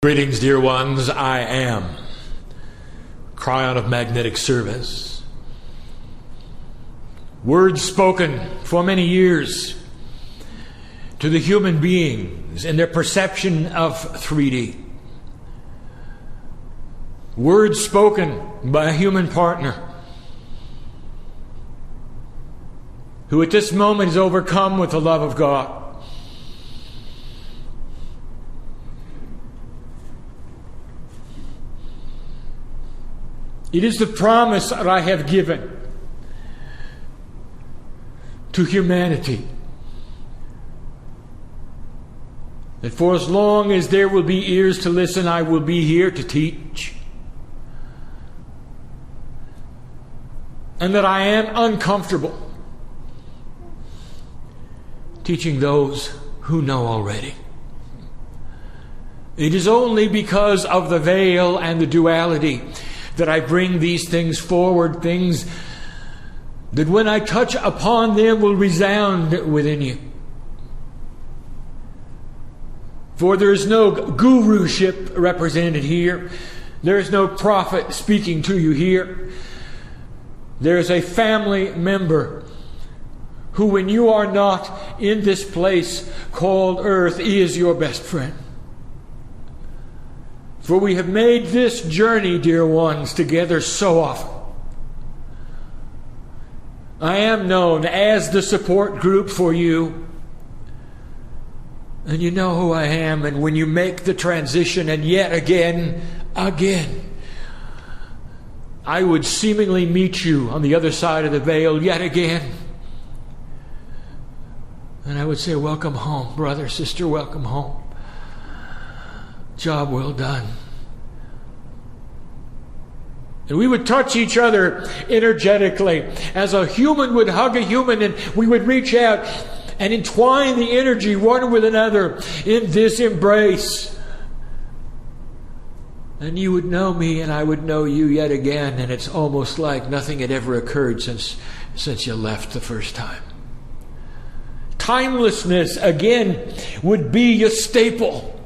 Greetings, dear ones. I am Kryon of Magnetic Service. Words spoken for many years to the human beings in their perception of 3D. Words spoken by a human partner who at this moment is overcome with the love of God. It is the promise that I have given to humanity that for as long as there will be ears to listen, I will be here to teach. And that I am uncomfortable teaching those who know already. It is only because of the veil and the duality that I bring these things forward, things that when I touch upon them will resound within you. For there is no guruship represented here. There is no prophet speaking to you here. There is a family member who, when you are not in this place called earth, is your best friend. For we have made this journey, dear ones, together so often. I am known as the support group for you. And you know who I am. And when you make the transition, and yet again, I would seemingly meet you on the other side of the veil yet again. And I would say, welcome home, brother, sister, welcome home. Job well done. And we would touch each other energetically as a human would hug a human, and we would reach out and entwine the energy one with another in this embrace. And you would know me and I would know you yet again, and it's almost like nothing had ever occurred since you left the first time. Timelessness, again, would be your staple.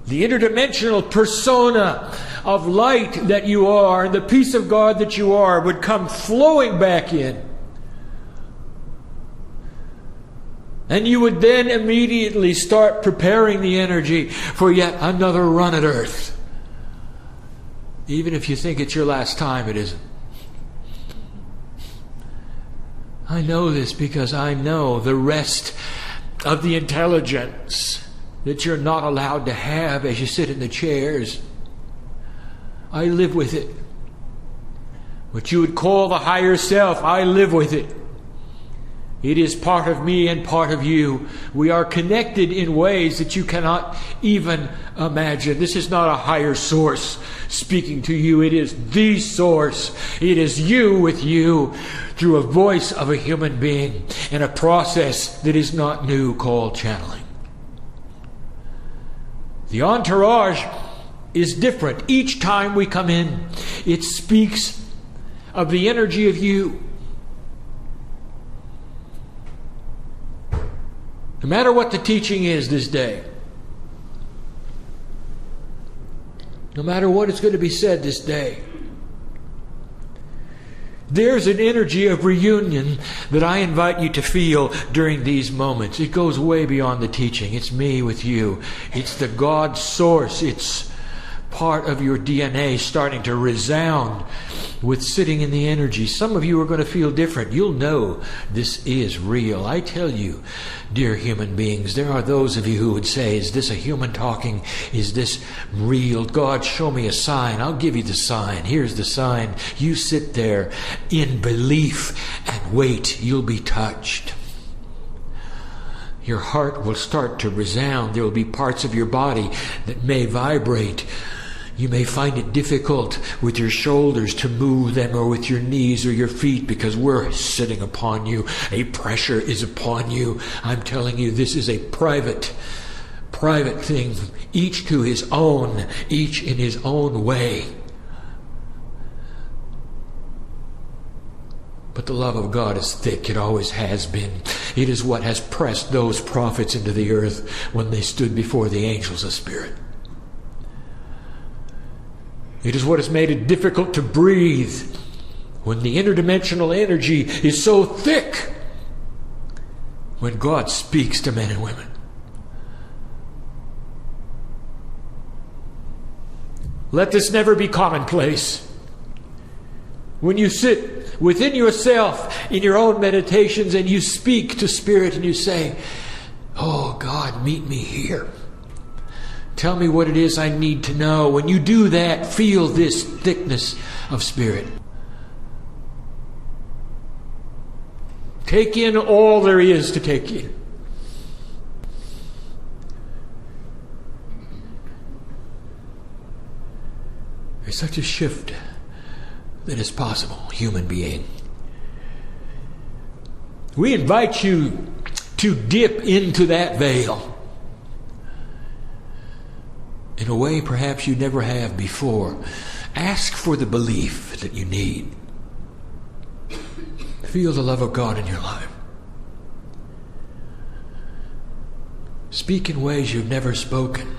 The interdimensional persona of light that you are, and the peace of God that you are, would come flowing back in. And you would then immediately start preparing the energy for yet another run at earth. Even if you think it's your last time, it isn't. I know this because I know the rest of the intelligence that you're not allowed to have as you sit in the chairs. I live with it. What you would call the higher self, I live with it. It is part of me and part of you. We are connected in ways that you cannot even imagine. This is not a higher source speaking to you. It is the source. It is you with you through a voice of a human being in a process that is not new called channeling. The entourage is different. Each time we come in, it speaks of the energy of you. No matter what the teaching is this day, no matter what is going to be said this day, there's an energy of reunion that I invite you to feel during these moments. It goes way beyond the teaching. It's me with you. It's the God source. It's part of your DNA starting to resound with sitting in the energy. Some of you are going to feel different. You'll know this is real. I tell you, dear human beings, there are those of you who would say, is this a human talking? Is this real? God, show me a sign. I'll give you the sign. Here's the sign. You sit there in belief and wait. You'll be touched. Your heart will start to resound. There will be parts of your body that may vibrate. You may find it difficult with your shoulders to move them, or with your knees or your feet, because we're sitting upon you. A pressure is upon you. I'm telling you, this is a private thing. Each to his own, each in his own way. But the love of God is thick. It always has been. It is what has pressed those prophets into the earth when they stood before the angels of spirit. It is what has made it difficult to breathe when the interdimensional energy is so thick when God speaks to men and women. Let this never be commonplace. When you sit within yourself in your own meditations and you speak to Spirit and you say, "Oh God, meet me here. Tell me what it is I need to know." When you do that, feel this thickness of Spirit. Take in all there is to take in. There's such a shift that is possible, human being. We invite you to dip into that veil in a way perhaps you never have before. Ask for the belief that you need. Feel the love of God in your life. Speak in ways you've never spoken.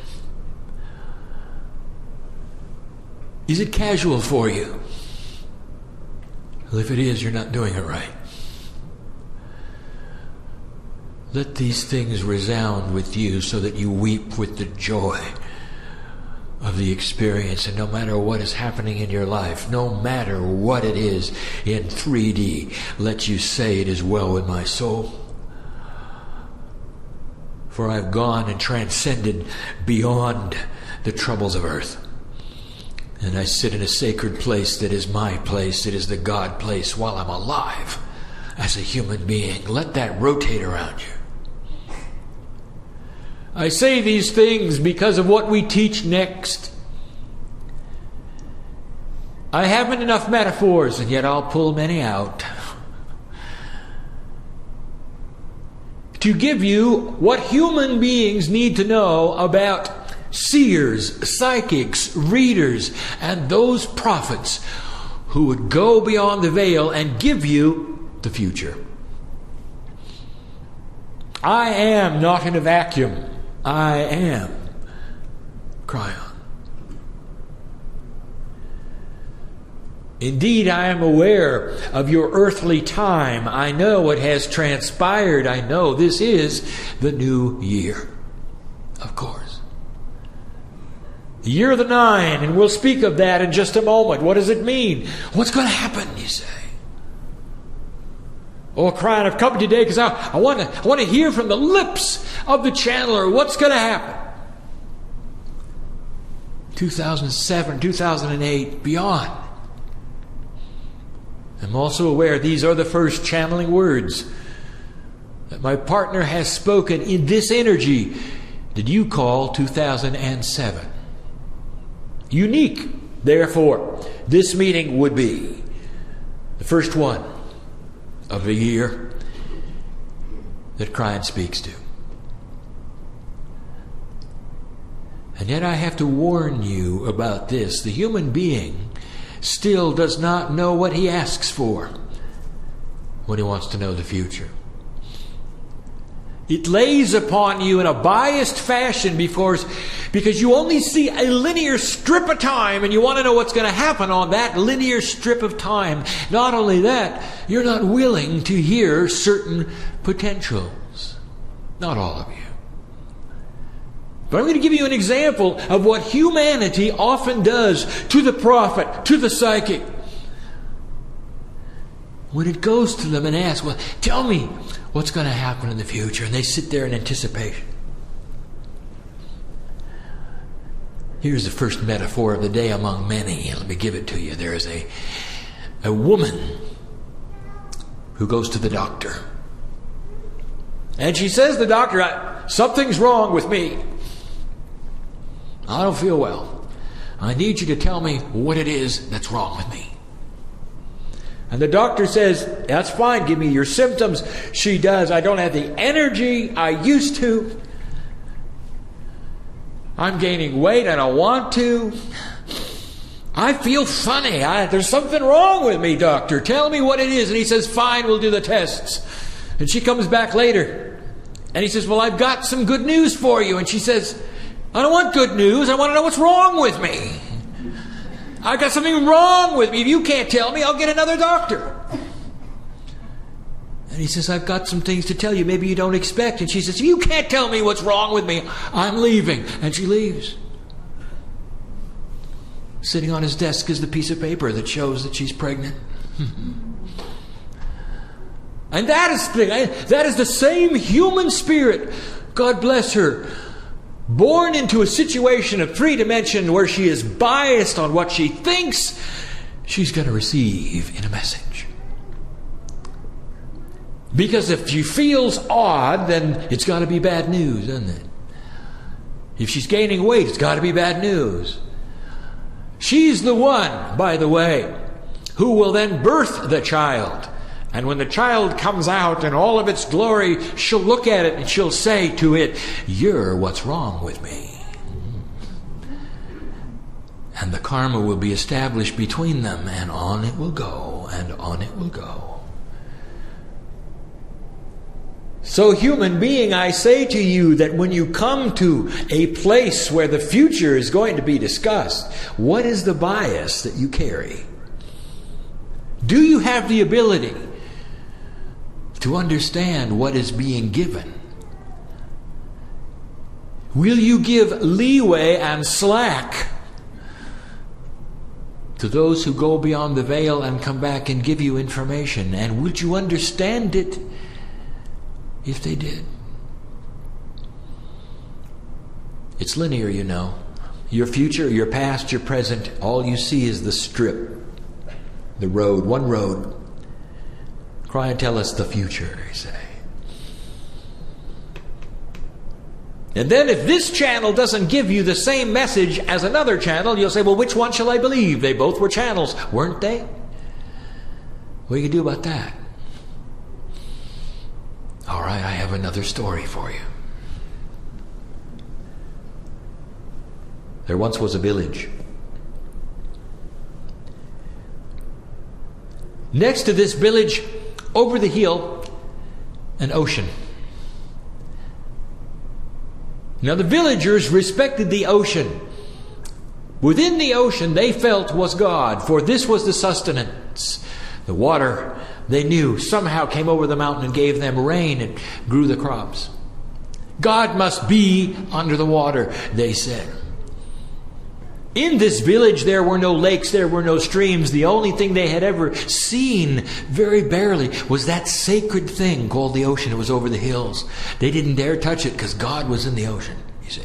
Is it casual for you? Well, if it is, you're not doing it right. Let these things resound with you so that you weep with the joy of the experience. And no matter what is happening in your life, no matter what it is in 3D, let you say, "It is well with my soul. For I've gone and transcended beyond the troubles of earth. And I sit in a sacred place that is my place. It is the God place while I'm alive as a human being." Let that rotate around you. I say these things because of what we teach next. I haven't enough metaphors, and yet I'll pull many out to give you what human beings need to know about seers, psychics, readers, and those prophets who would go beyond the veil and give you the future. I am not in a vacuum. I am Kryon. Indeed, I am aware of your earthly time. I know what has transpired. I know this is the new year, of course. The year of the 9, and we'll speak of that in just a moment. What does it mean? What's going to happen, you say? Oh, Kryon, I've come today because I want to hear from the lips of the channeler what's going to happen. 2007, 2008, beyond. I'm also aware these are the first channeling words that my partner has spoken in this energy that you call 2007. Unique, therefore, this meeting would be the first one of the year that Kryon speaks to. And yet I have to warn you about this. The human being still does not know what he asks for when he wants to know the future. It lays upon you in a biased fashion because you only see a linear strip of time and you want to know what's going to happen on that linear strip of time. Not only that, you're not willing to hear certain potentials. Not all of you. But I'm going to give you an example of what humanity often does to the prophet, to the psychic. When it goes to them and asks, "Well, tell me what's going to happen in the future," and they sit there in anticipation. Here's the first metaphor of the day among many. Let me give it to you. There is a woman who goes to the doctor. And she says to the doctor, "Something's wrong with me. I don't feel well. I need you to tell me what it is that's wrong with me." And the doctor says, "That's fine. Give me your symptoms." She does. "I don't have the energy I used to. I'm gaining weight. I don't want to. I feel funny. There's something wrong with me, doctor. Tell me what it is." And he says, "Fine, we'll do the tests." And she comes back later. And he says, "Well, I've got some good news for you." And she says, "I don't want good news. I want to know what's wrong with me." I got something wrong with me. If you can't tell me, I'll get another doctor. And he says, I've got some things to tell you maybe you don't expect. And she says, you can't tell me what's wrong with me. I'm leaving. And she leaves. Sitting on his desk is the piece of paper that shows that she's pregnant. And that is the same human spirit, God bless her, born into a situation of 3 dimension where she is biased on what she thinks she's going to receive in a message. Because if she feels odd, then it's got to be bad news, isn't it? If she's gaining weight, it's got to be bad news. She's the one, by the way, who will then birth the child. And when the child comes out in all of its glory, she'll look at it and she'll say to it, you're what's wrong with me. And the karma will be established between them, and on it will go, and on it will go. So, human being, I say to you that when you come to a place where the future is going to be discussed, what is the bias that you carry? Do you have the ability to understand what is being given? Will you give leeway and slack to those who go beyond the veil and come back and give you information? And would you understand it if they did? It's linear, you know. Your future, your past, your present, all you see is the strip, the road, one road. Kryon, tell us the future, they say. And then if this channel doesn't give you the same message as another channel, you'll say, well, which one shall I believe? They both were channels, weren't they? What do you do about that? All right, I have another story for you. There once was a village. Next to this village, over the hill, an ocean. Now the villagers respected the ocean. Within the ocean they felt was God, for this was the sustenance. The water, they knew, somehow came over the mountain and gave them rain and grew the crops. God must be under the water, they said. In this village there were no lakes, there were no streams. The only thing they had ever seen, very barely, was that sacred thing called the ocean. It was over the hills. They didn't dare touch it because God was in the ocean, you see.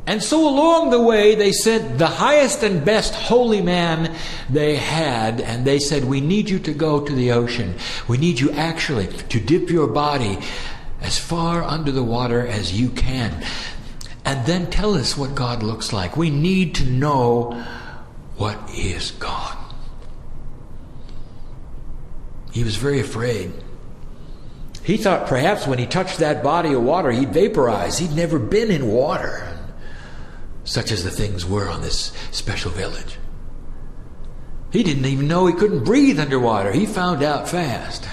And so along the way they sent the highest and best holy man they had, and they said, we need you to go to the ocean. We need you actually to dip your body as far under the water as you can. And then tell us what God looks like. We need to know what is God. He was very afraid. He thought perhaps when he touched that body of water, he'd vaporize. He'd never been in water, such as the things were on this special village. He didn't even know he couldn't breathe underwater. He found out fast.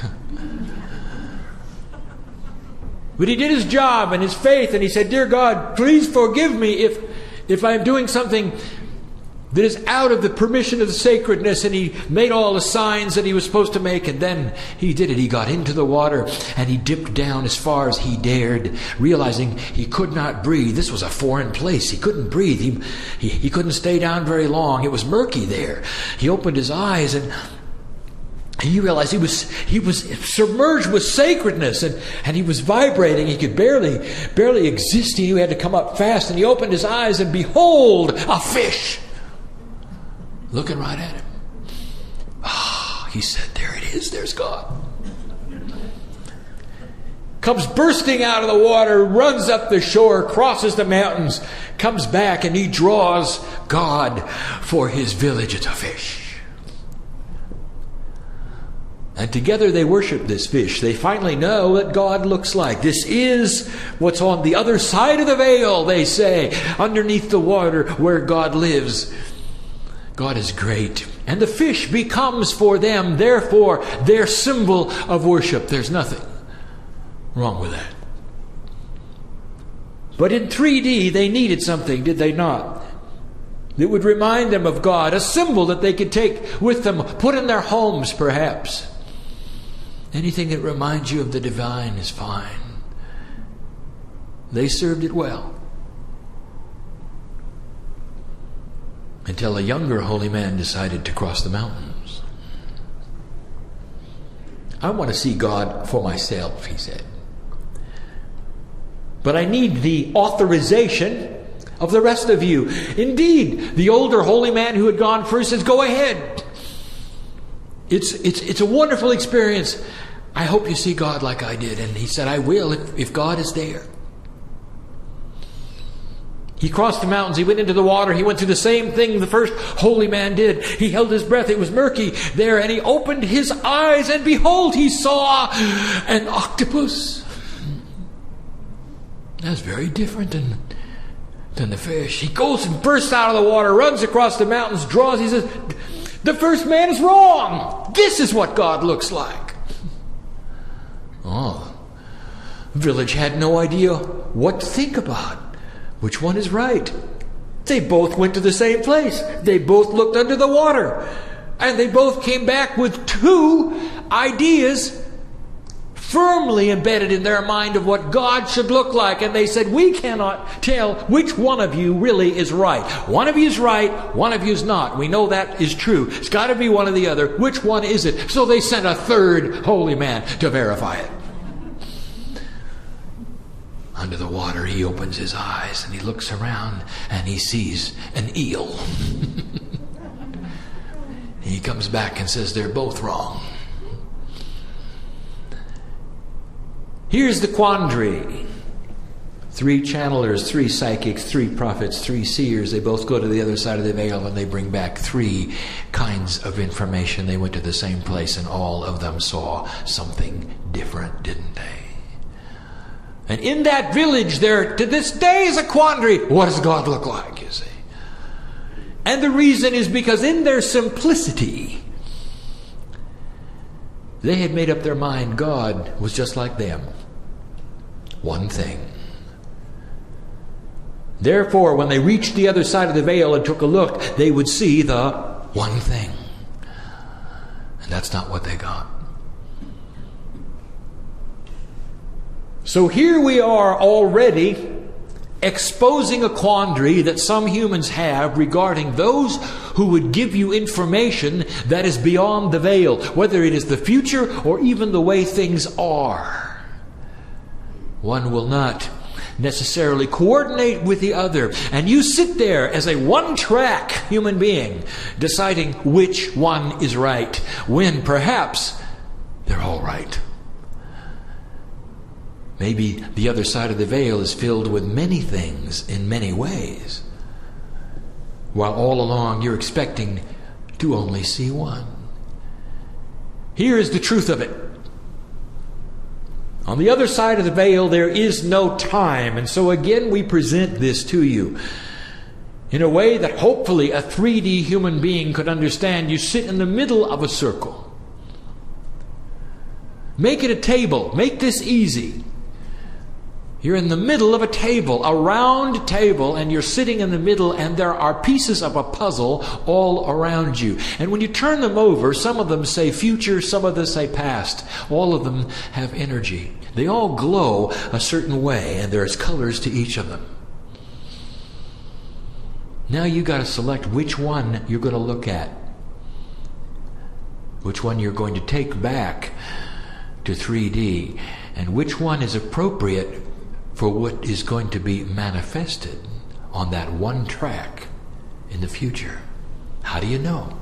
But he did his job and his faith, and he said, dear God, please forgive me if I'm doing something that is out of the permission of the sacredness. And he made all the signs that he was supposed to make, and then he did it. He got into the water and he dipped down as far as he dared, realizing he could not breathe. This was a foreign place. He couldn't breathe. He couldn't stay down very long. It was murky there. He opened his eyes and he realized he was submerged with sacredness, and he was vibrating. He could barely exist. He knew he had to come up fast, and he opened his eyes, and behold, a fish looking right at him. He said, there it is, there's God. Comes bursting out of the water, runs up the shore, crosses the mountains, comes back, and he draws God for his village. It's a fish. And together they worship this fish. They finally know what God looks like. This is what's on the other side of the veil, they say, underneath the water where God lives. God is great. And the fish becomes for them, therefore, their symbol of worship. There's nothing wrong with that. But in 3D, they needed something, did they not? that would remind them of God, a symbol that they could take with them, put in their homes perhaps. Anything that reminds you of the divine is fine. They served it well. Until a younger holy man decided to cross the mountains. I want to see God for myself, he said. But I need the authorization of the rest of you. Indeed, the older holy man who had gone first says, go ahead. It's a wonderful experience. I hope you see God like I did. And he said, I will if God is there. He crossed the mountains. He went into the water. He went through the same thing the first holy man did. He held his breath. It was murky there. And he opened his eyes. And behold, he saw an octopus. That's very different than the fish. He goes and bursts out of the water, runs across the mountains, draws. He says, the first man is wrong. This is what God looks like. Oh, the village had no idea what to think about. Which one is right? They both went to the same place. They both looked under the water. And they both came back with two ideas firmly embedded in their mind of what God should look like. And they said, we cannot tell which one of you really is right. One of you is right, one of you is not. We know that is true. It's got to be one or the other. Which one is it? So they sent a third holy man to verify it. Under the water, he opens his eyes and he looks around and he sees an eel. He comes back and says they're both wrong. Here's the quandary. 3 channelers, 3 psychics, 3 prophets, 3 seers. They both go to the other side of the veil and they bring back 3 kinds of information. They went to the same place and all of them saw something different, didn't they? And in that village there, to this day, is a quandary. What does God look like, you see? And the reason is because in their simplicity, they had made up their mind God was just like them. One thing. Therefore, when they reached the other side of the veil and took a look, they would see the one thing. And that's not what they got. So here we are already exposing a quandary that some humans have regarding those who would give you information that is beyond the veil, whether it is the future or even the way things are. One will not necessarily coordinate with the other, and you sit there as a one-track human being deciding which one is right, when perhaps they're all right. Maybe the other side of the veil is filled with many things in many ways, while all along you're expecting to only see one. Here is the truth of it. On the other side of the veil, there is no time. And so again, we present this to you in a way that hopefully a 3D human being could understand. You sit in the middle of a circle. Make it a table. Make this easy. You're in the middle of a table, a round table, and you're sitting in the middle, and there are pieces of a puzzle all around you. And when you turn them over, some of them say future, some of them say past. All of them have energy. They all glow a certain way, and there's colors to each of them. Now you got to select which one you're going to look at. Which one you're going to take back to 3D, and which one is appropriate for what is going to be manifested on that one track in the future. How do you know?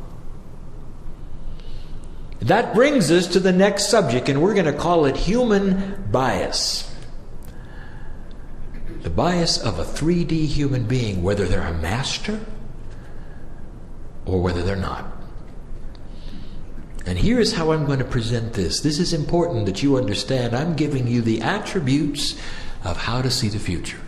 That brings us to the next subject, and we're going to call it human bias. The bias of a 3D human being, whether they're a master or whether they're not. And here is how I'm going to present this. This is important that you understand. I'm giving you the attributes of how to see the future.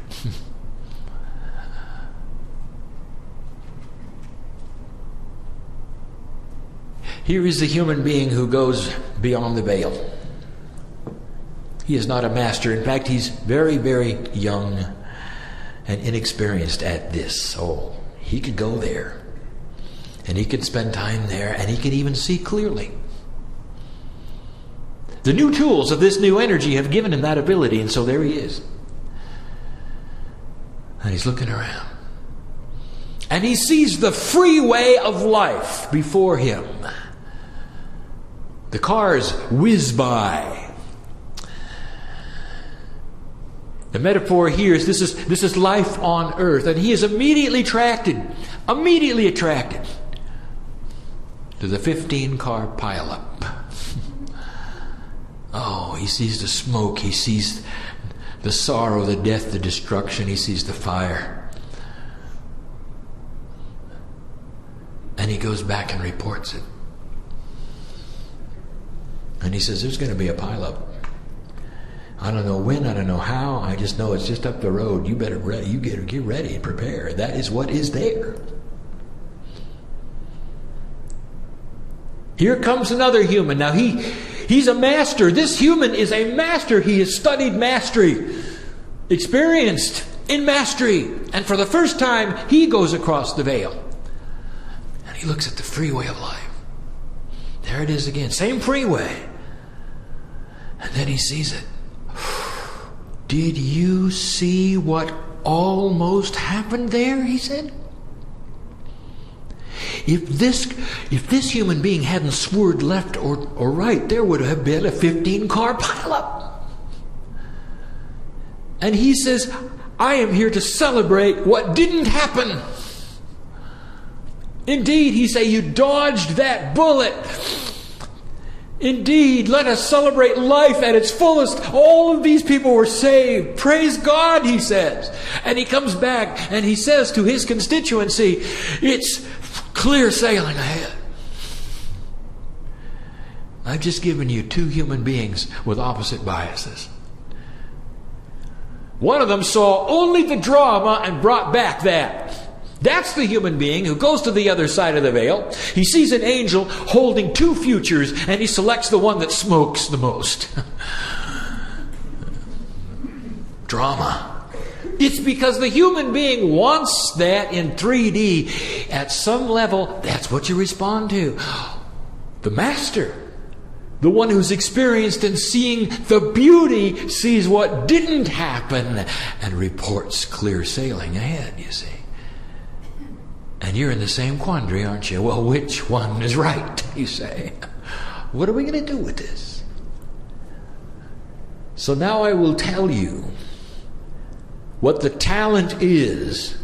Here is the human being who goes beyond the veil. He is not a master. In fact, he's very, very young and inexperienced at this. Oh, he could go there. And he could spend time there, and he could even see clearly. The new tools of this new energy have given him that ability, and so there he is. And he's looking around. And he sees the freeway of life before him. The cars whiz by. The metaphor here is this is life on earth, and he is immediately attracted to the 15-car pileup. Oh, he sees the smoke, he sees the sorrow, the death, the destruction, he sees the fire. And he goes back and reports it. And he says, there's going to be a pileup. I don't know when, I don't know how, I just know it's just up the road. You better get ready and prepare. That is what is there. Here comes another human. Now he's a master. This human is a master. He has studied mastery, experienced in mastery. And for the first time, he goes across the veil. And he looks at the freeway of life. There it is again. Same freeway. And then he sees it. Did you see what almost happened there? He said. If this human being hadn't swerved left or right, there would have been a 15-car pileup. And he says, I am here to celebrate what didn't happen. Indeed, he say, you dodged that bullet. Indeed, let us celebrate life at its fullest. All of these people were saved. Praise God, he says. And he comes back and he says to his constituency, it's clear sailing ahead. I've just given you two human beings with opposite biases. One of them saw only the drama and brought back that. That's the human being who goes to the other side of the veil. He sees an angel holding two futures, and he selects the one that smokes the most. Drama. It's because the human being wants that in 3D. At some level, that's what you respond to. The master, the one who's experienced in seeing the beauty, sees what didn't happen and reports clear sailing ahead, you see. And you're in the same quandary, aren't you? Well, which one is right, you say? What are we going to do with this? So now I will tell you what the talent is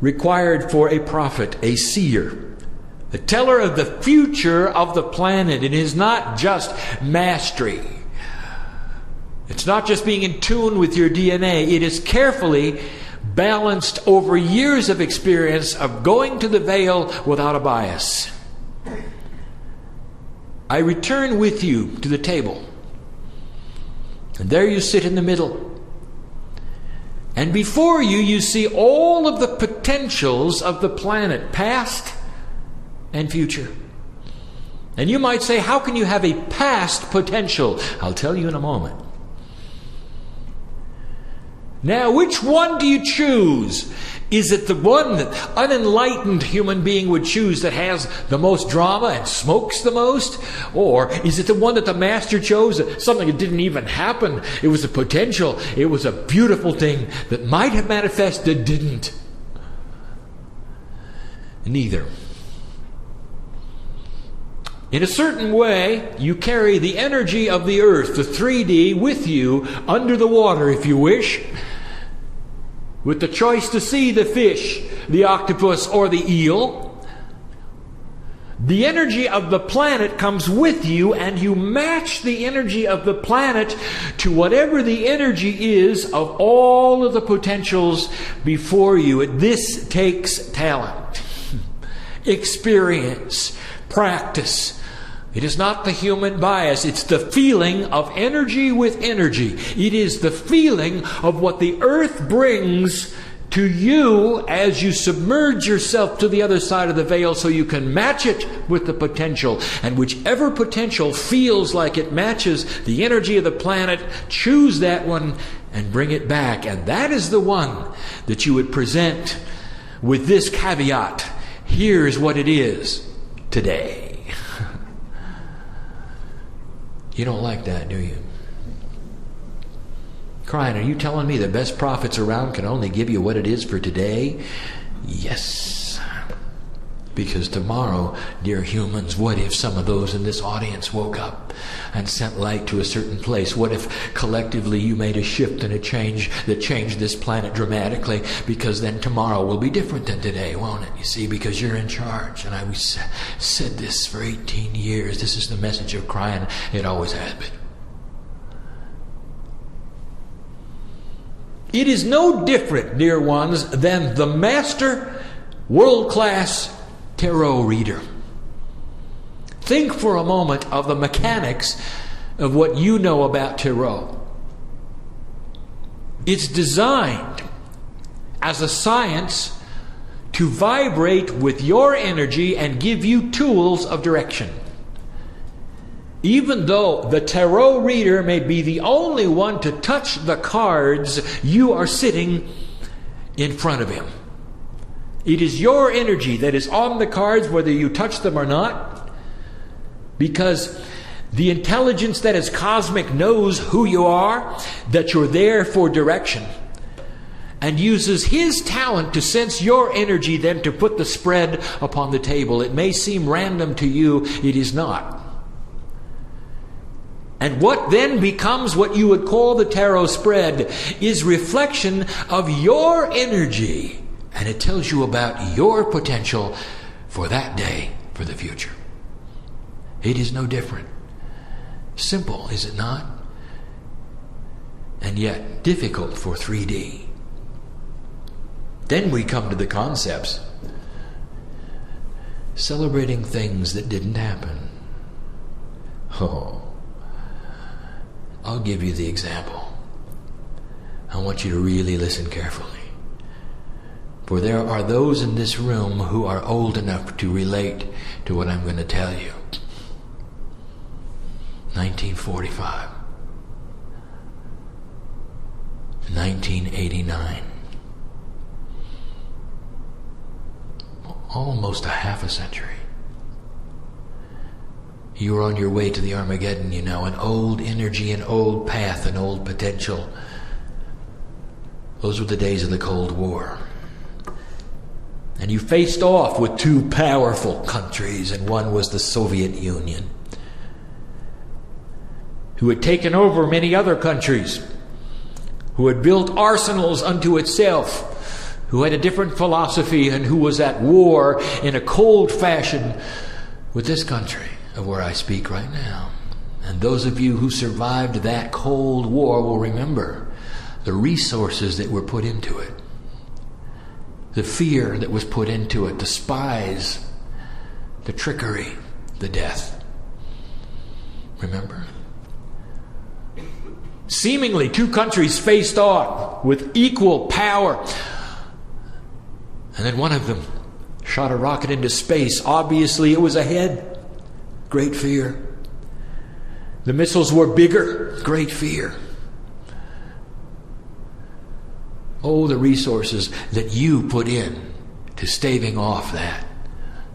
required for a prophet, a seer, the teller of the future of the planet. It is not just mastery. It's not just being in tune with your DNA. It is carefully balanced over years of experience of going to the veil without a bias. I return with you to the table. And there you sit in the middle. And before you, you see all of the potentials of the planet, past and future. And you might say, how can you have a past potential? I'll tell you in a moment. Now, which one do you choose? Is it the one that unenlightened human being would choose that has the most drama and smokes the most? Or is it the one that the master chose, something that didn't even happen? It was a potential. It was a beautiful thing that might have manifested, didn't. Neither. In a certain way, you carry the energy of the earth, the 3D, with you under the water, if you wish, with the choice to see the fish, the octopus, or the eel. The energy of the planet comes with you, and you match the energy of the planet to whatever the energy is of all of the potentials before you. This takes talent, experience, practice. It is not the human bias. It's the feeling of energy with energy. It is the feeling of what the earth brings to you as you submerge yourself to the other side of the veil so you can match it with the potential. And whichever potential feels like it matches the energy of the planet, choose that one and bring it back. And that is the one that you would present with this caveat. Here's what it is today. You don't like that, do you? Kryon, are you telling me the best prophets around can only give you what it is for today? Yes. Because tomorrow, dear humans, what if some of those in this audience woke up and sent light to a certain place? What if collectively you made a shift and a change that changed this planet dramatically? Because then tomorrow will be different than today, won't it? You see, because you're in charge. And I said this for 18 years. This is the message of Kryon. It always has been. It is no different, dear ones, than the master world-class tarot reader. Think for a moment of the mechanics of what you know about tarot. It's designed as a science to vibrate with your energy and give you tools of direction. Even though the tarot reader may be the only one to touch the cards, you are sitting in front of him. It is your energy that is on the cards, whether you touch them or not, because the intelligence that is cosmic knows who you are, that you're there for direction, and uses his talent to sense your energy then to put the spread upon the table. It may seem random to you, it is not. And what then becomes what you would call the tarot spread is reflection of your energy. And it tells you about your potential for that day, for the future. It is no different. Simple, is it not? And yet difficult for 3D. Then we come to the concepts. Celebrating things that didn't happen. Oh. I'll give you the example. I want you to really listen carefully. For there are those in this room who are old enough to relate to what I'm going to tell you. 1945. 1989. Almost a half a century. You were on your way to the Armageddon, you know, an old energy, an old path, an old potential. Those were the days of the Cold War. And you faced off with two powerful countries, and one was the Soviet Union, who had taken over many other countries, who had built arsenals unto itself, who had a different philosophy, and who was at war in a cold fashion with this country of where I speak right now. And those of you who survived that Cold War will remember the resources that were put into it, the fear that was put into it, the spies, the trickery, the death. Remember? Seemingly two countries faced off with equal power. And then one of them shot a rocket into space. Obviously it was ahead. Great fear. The missiles were bigger. Great fear. Oh, the resources that you put in to staving off that.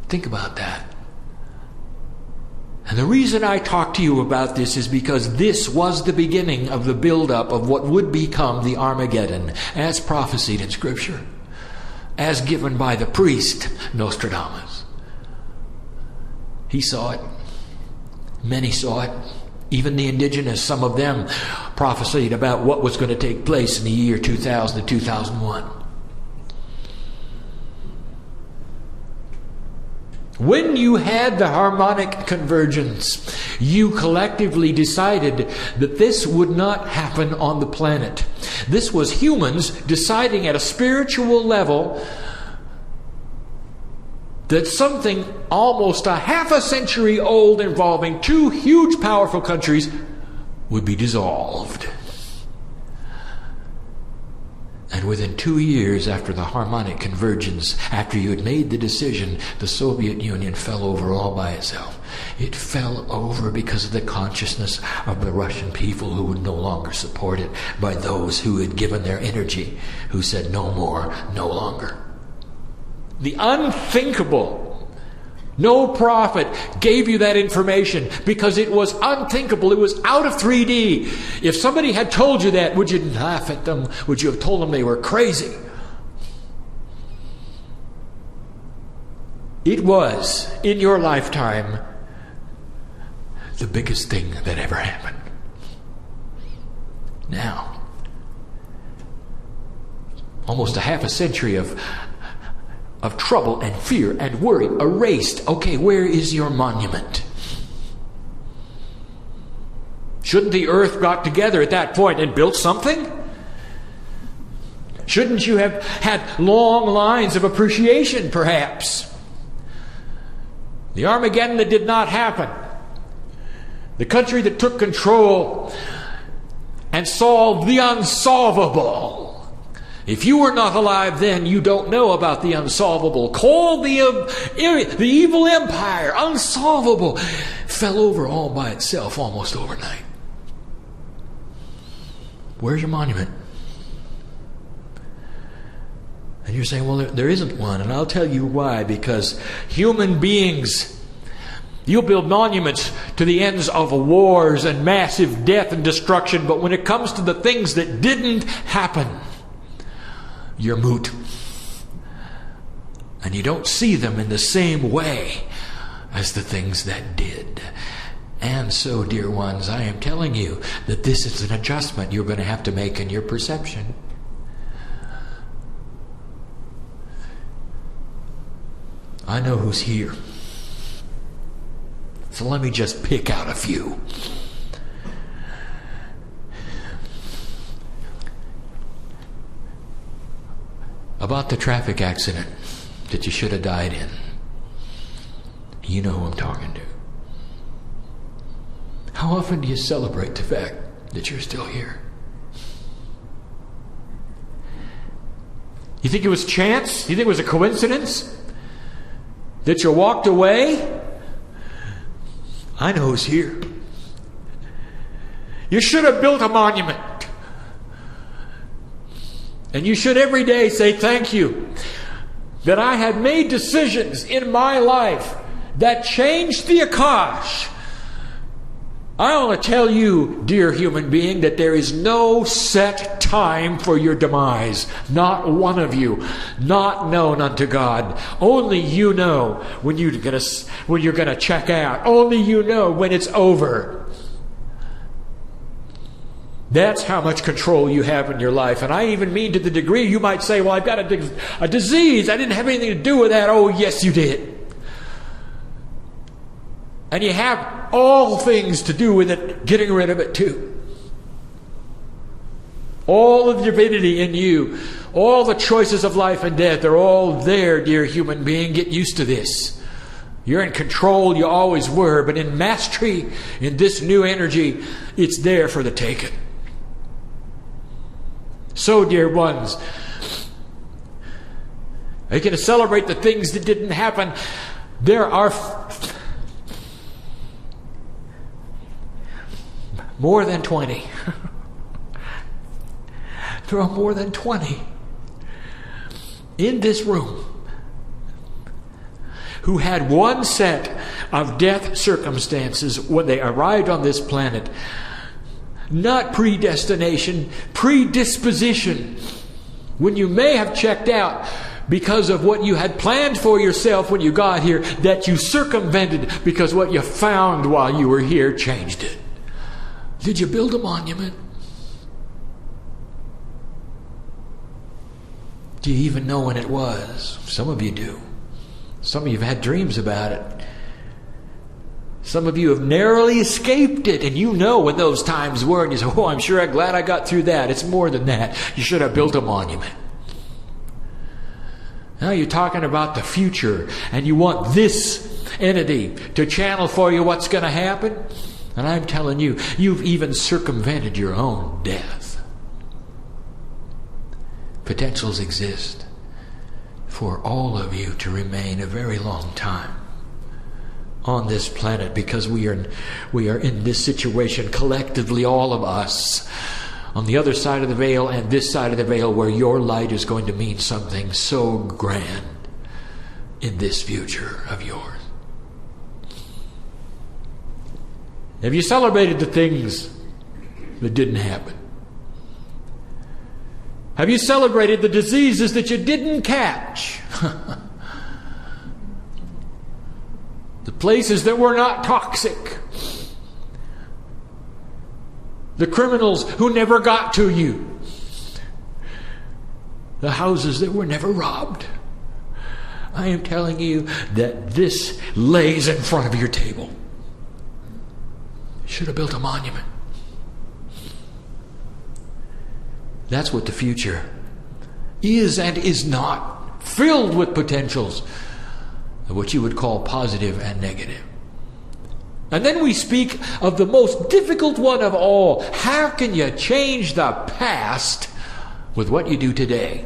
Think about that. And the reason I talk to you about this is because this was the beginning of the buildup of what would become the Armageddon, as prophesied in Scripture, as given by the priest Nostradamus. He saw it. Many saw it. Even the indigenous, some of them prophesied about what was going to take place in the year 2000 to 2001. When you had the harmonic convergence, you collectively decided that this would not happen on the planet. This was humans deciding at a spiritual level that something almost a half a century old involving two huge powerful countries would be dissolved. And within 2 years after the harmonic convergence, after you had made the decision, the Soviet Union fell over all by itself. It fell over because of the consciousness of the Russian people who would no longer support it, by those who had given their energy, who said no more, no longer. The unthinkable. No prophet gave you that information because it was unthinkable. It was out of 3D. If somebody had told you that, would you laugh at them? Would you have told them they were crazy? It was, in your lifetime, the biggest thing that ever happened. Now, almost a half a century of trouble and fear and worry erased. Okay, where is your monument? Shouldn't the earth got together at that point and built something? Shouldn't you have had long lines of appreciation, perhaps? The Armageddon that did not happen. The country that took control and solved the unsolvable. If you were not alive then, you don't know about the unsolvable. Called the evil empire, unsolvable, fell over all by itself almost overnight. Where's your monument? And you're saying, well, there isn't one. And I'll tell you why. Because human beings, you'll build monuments to the ends of wars and massive death and destruction. But when it comes to the things that didn't happen, you're moot. And you don't see them in the same way as the things that did. And so, dear ones, I am telling you that this is an adjustment you're going to have to make in your perception. I know who's here. So let me just pick out a few. About the traffic accident that you should have died in. You know who I'm talking to. How often do you celebrate the fact that you're still here? You think it was chance? You think it was a coincidence that you walked away? I know who's here. You should have built a monument. And you should every day say thank you that I had made decisions in my life that changed the Akash. I want to tell you, dear human being, that there is no set time for your demise. Not one of you. Not known unto God. Only you know when you're going to check out. Only you know when it's over. That's how much control you have in your life. And I even mean to the degree you might say, well, I've got a disease. I didn't have anything to do with that. Oh, yes, you did. And you have all things to do with it, getting rid of it too. All of the divinity in you, all the choices of life and death, they're all there, dear human being. Get used to this. You're in control, you always were, but in mastery, in this new energy, it's there for the taking. So, dear ones, are you going to celebrate the things that didn't happen? There are more than 20. There are more than 20 in this room who had one set of death circumstances when they arrived on this planet. Not predestination, predisposition. When you may have checked out because of what you had planned for yourself when you got here, that you circumvented because what you found while you were here changed it. Did you build a monument? Do you even know when it was? Some of you do. Some of you have had dreams about it. Some of you have narrowly escaped it, and you know when those times were, and you say, oh, I'm sure I'm glad I got through that. It's more than that. You should have built a monument. Now you're talking about the future, and you want this entity to channel for you what's going to happen. And I'm telling you, you've even circumvented your own death. Potentials exist for all of you to remain a very long time on this planet, because we are in this situation collectively, all of us, on the other side of the veil and this side of the veil, where your light is going to mean something so grand in this future of yours? Have you celebrated the things that didn't happen? Have you celebrated the diseases that you didn't catch? The places that were not toxic? The criminals who never got to you? The houses that were never robbed? I am telling you that this lays in front of your table. Should have built a monument. That's what the future is and is not, filled with potentials of what you would call positive and negative. And then we speak of the most difficult one of all. How can you change the past with what you do today?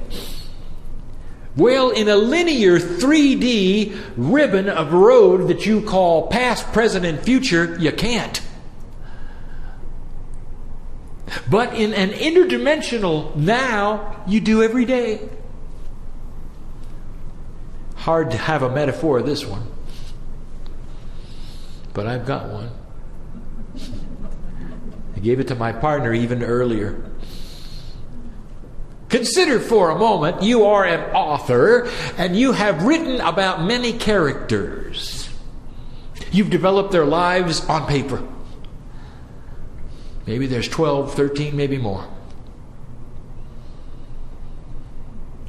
Well, in a linear 3D ribbon of road that you call past, present, and future, you can't. But in an interdimensional now, you do every day. Hard to have a metaphor of this one, but I've got one. I gave it to my partner even earlier. Consider for a moment you are an author and you have written about many characters. You've developed their lives on paper. Maybe there's 12, 13, maybe more.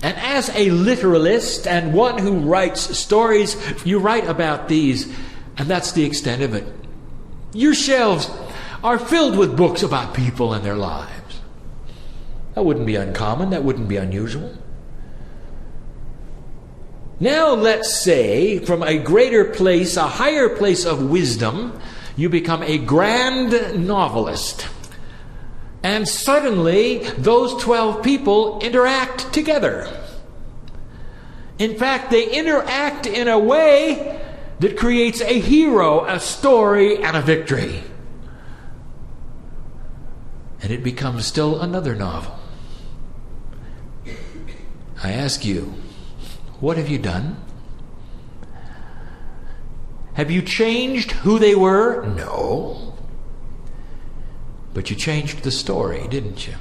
And as a literalist and one who writes stories, you write about these, and that's the extent of it. Your shelves are filled with books about people and their lives. That wouldn't be uncommon, that wouldn't be unusual. Now let's say, from a greater place, a higher place of wisdom, you become a grand novelist. And suddenly, those 12 people interact together. In fact, they interact in a way that creates a hero, a story, and a victory. And it becomes still another novel. I ask you, what have you done? Have you changed who they were? No. But you changed the story, didn't you?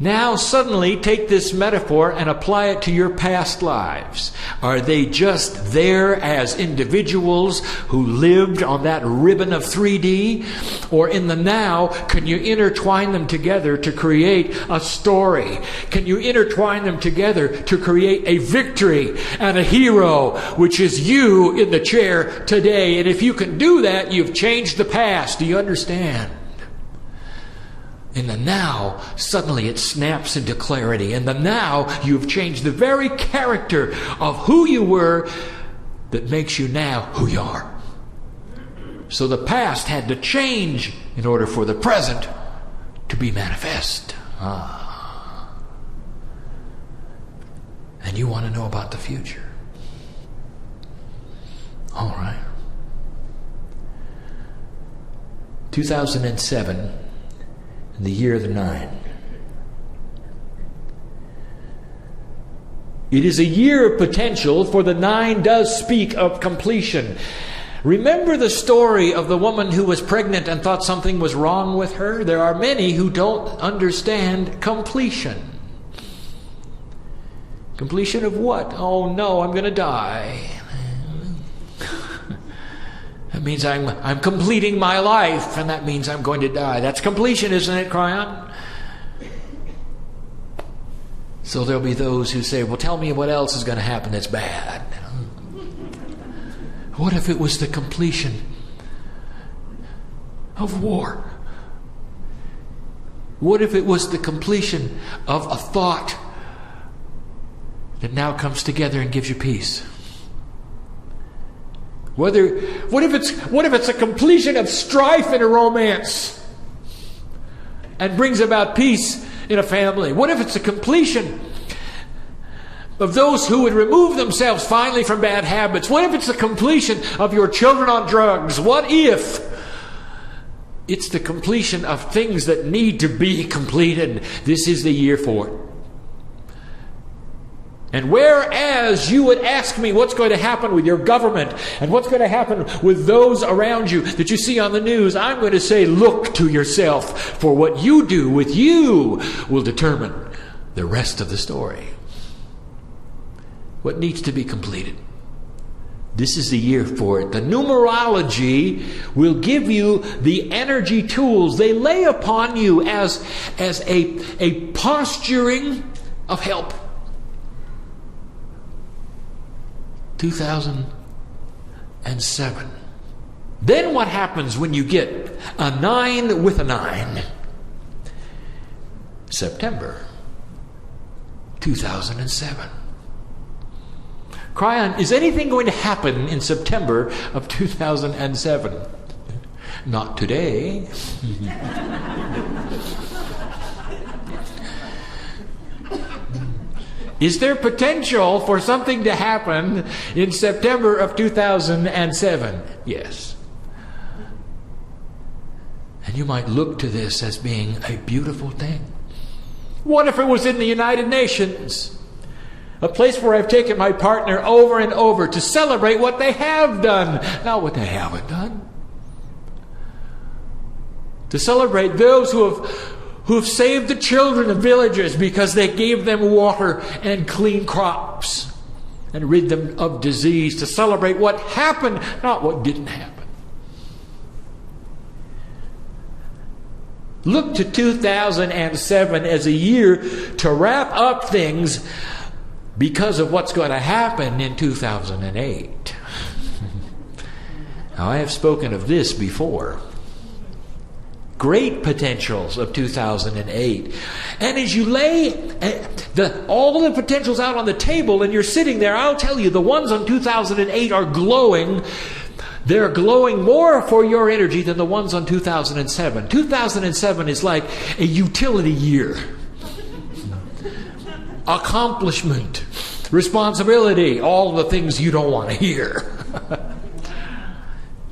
Now suddenly take this metaphor and apply it to your past lives. Are they just there as individuals who lived on that ribbon of 3D? Or in the now, can you intertwine them together to create a story? Can you intertwine them together to create a victory and a hero, which is you in the chair today? And if you can do that, you've changed the past. Do you understand? In the now, suddenly it snaps into clarity. In the now, you've changed the very character of who you were that makes you now who you are. So the past had to change in order for the present to be manifest. And you want to know about the future. All right. 2007. The year of the 9. It is a year of potential, for the 9 does speak of completion. Remember the story of the woman who was pregnant and thought something was wrong with her? There are many who don't understand completion. Completion of what? Oh no, I'm going to die. That means I'm completing my life, and that means I'm going to die. That's completion, isn't it, Kryon? So there'll be those who say, well, tell me what else is going to happen that's bad. What if it was the completion of war? What if it was the completion of a thought that now comes together and gives you peace? What if it's a completion of strife in a romance and brings about peace in a family? What if it's a completion of those who would remove themselves finally from bad habits? What if it's the completion of your children on drugs? What if it's the completion of things that need to be completed? This is the year for it. And whereas you would ask me what's going to happen with your government and what's going to happen with those around you that you see on the news, I'm going to say, look to yourself, for what you do with you will determine the rest of the story. What needs to be completed? This is the year for it. The numerology will give you the energy tools. They lay upon you as a posturing of help. 2007. Then what happens when you get a 9 with a 9? September 2007. Kryon, is anything going to happen in September of 2007? Not today. Is there potential for something to happen in September of 2007? Yes. And you might look to this as being a beautiful thing. What if it was in the United Nations? A place where I've taken my partner over and over to celebrate what they have done, not what they haven't done. To celebrate those who have saved the children of villages because they gave them water and clean crops and rid them of disease. To celebrate what happened, not what didn't happen. Look to 2007 as a year to wrap up things because of what's going to happen in 2008. Now, I have spoken of this before. Great potentials of 2008. And as you lay all the potentials out on the table and you're sitting there, I'll tell you, the ones on 2008 are glowing. They're glowing more for your energy than the ones on 2007. 2007 is like a utility year. Accomplishment, responsibility, all the things you don't want to hear.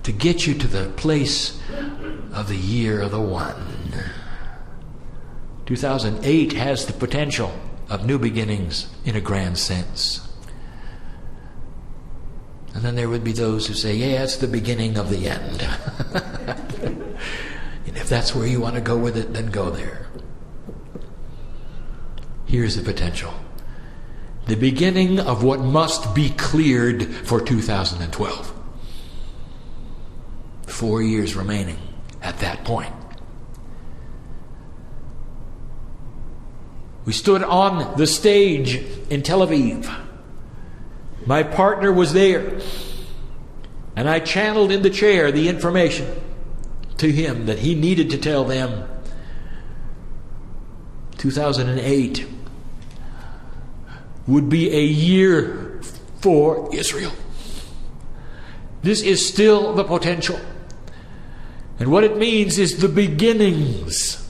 To get you to the place of the year of the one. 2008 has the potential of new beginnings in a grand sense. And then there would be those who say, yeah, it's the beginning of the end. And if that's where you want to go with it, then go there. Here's the potential. The beginning of what must be cleared for 2012. 4 years remaining at that point. We stood on the stage in Tel Aviv. My partner was there. And I channeled in the chair the information to him that he needed to tell them. 2008 would be a year for Israel. This is still the potential. And what it means is the beginnings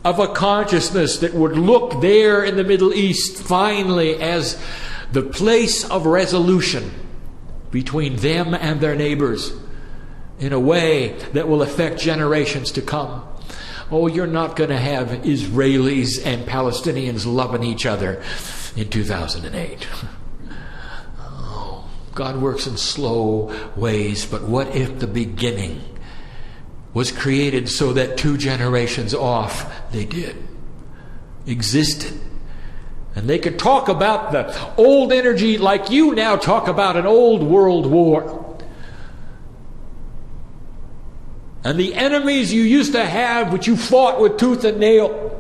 of a consciousness that would look there in the Middle East finally as the place of resolution between them and their neighbors in a way that will affect generations to come. Oh, you're not going to have Israelis and Palestinians loving each other in 2008. Oh, God works in slow ways, but what if the beginning was created so that 2 generations off they existed? And they could talk about the old energy like you now talk about an old world war. And the enemies you used to have, which you fought with tooth and nail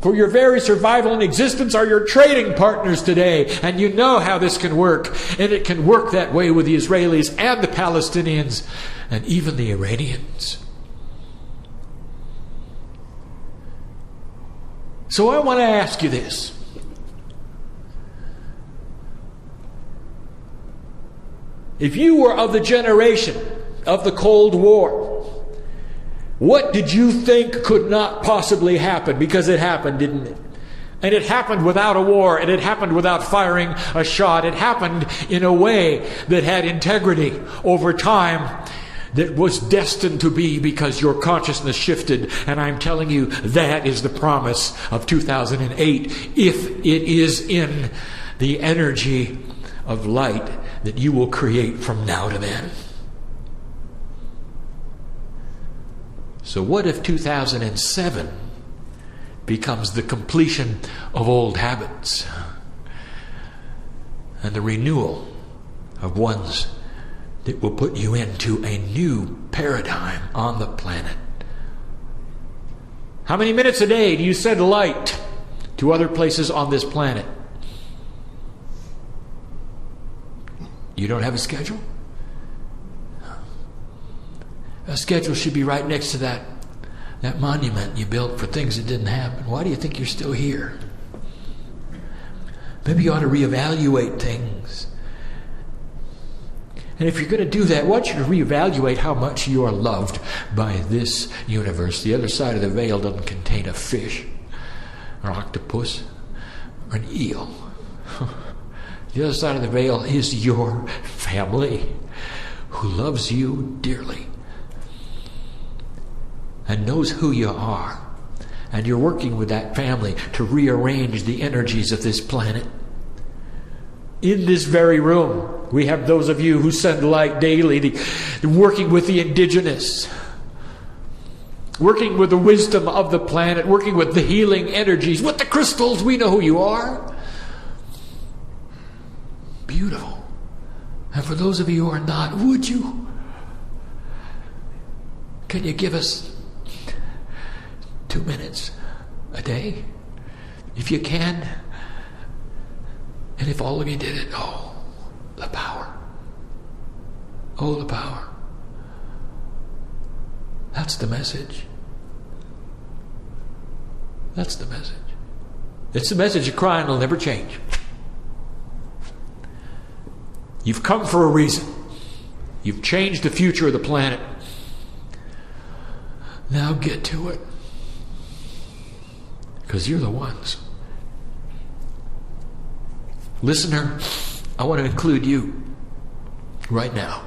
for your very survival and existence, are your trading partners today. And you know how this can work. And it can work that way with the Israelis and the Palestinians and even the Iranians. So I want to ask you this. If you were of the generation of the Cold War, what did you think could not possibly happen? Because it happened, didn't it? And it happened without a war, and it happened without firing a shot. It happened in a way that had integrity over time. that was destined to be because your consciousness shifted. And I'm telling you, that is the promise of 2008. If it is in the energy of light that you will create from now to then. So what if 2007 becomes the completion of old habits and the renewal of ones that will put you into a new paradigm on the planet? How many minutes a day do you send light to other places on this planet? You don't have a schedule? A schedule should be right next to that monument you built for things that didn't happen. Why do you think you're still here? Maybe you ought to reevaluate things. And if you're going to do that, I want you to reevaluate how much you are loved by this universe. The other side of the veil doesn't contain a fish, or octopus, or an eel. The other side of the veil is your family, who loves you dearly and knows who you are. And you're working with that family to rearrange the energies of this planet. In this very room, we have those of you who send light daily, working with the indigenous, working with the wisdom of the planet, working with the healing energies, with the crystals. We know who you are. Beautiful. And for those of you who are not, would you? Can you give us 2 minutes a day? If you can. And if all of you did it, oh, the power. Oh, the power. That's the message. That's the message. It's the message of Kryon will never change. You've come for a reason. You've changed the future of the planet. Now get to it. Because you're the ones. Listener, I want to include you right now.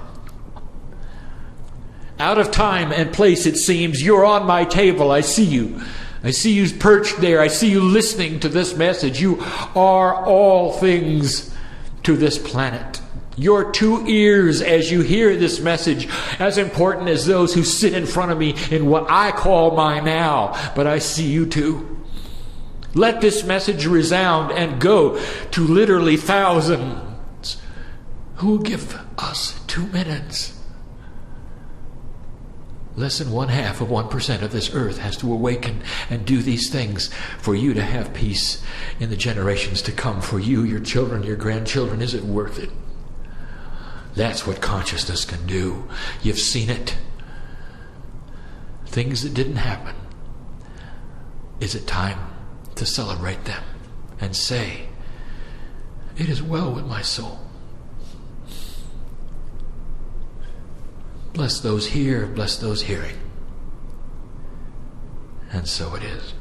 Out of time and place, it seems. You're on my table. I see you. I see you perched there. I see you listening to this message. You are all things to this planet. Your 2 ears as you hear this message, as important as those who sit in front of me in what I call my now. But I see you too. Let this message resound and go to literally thousands who will give us 2 minutes. Less than 0.5% of this earth has to awaken and do these things for you to have peace in the generations to come. For you, your children, your grandchildren, is it worth it? That's what consciousness can do. You've seen it. Things that didn't happen. Is it time to celebrate them and say, it is well with my soul? Bless those here, bless those hearing. And so it is.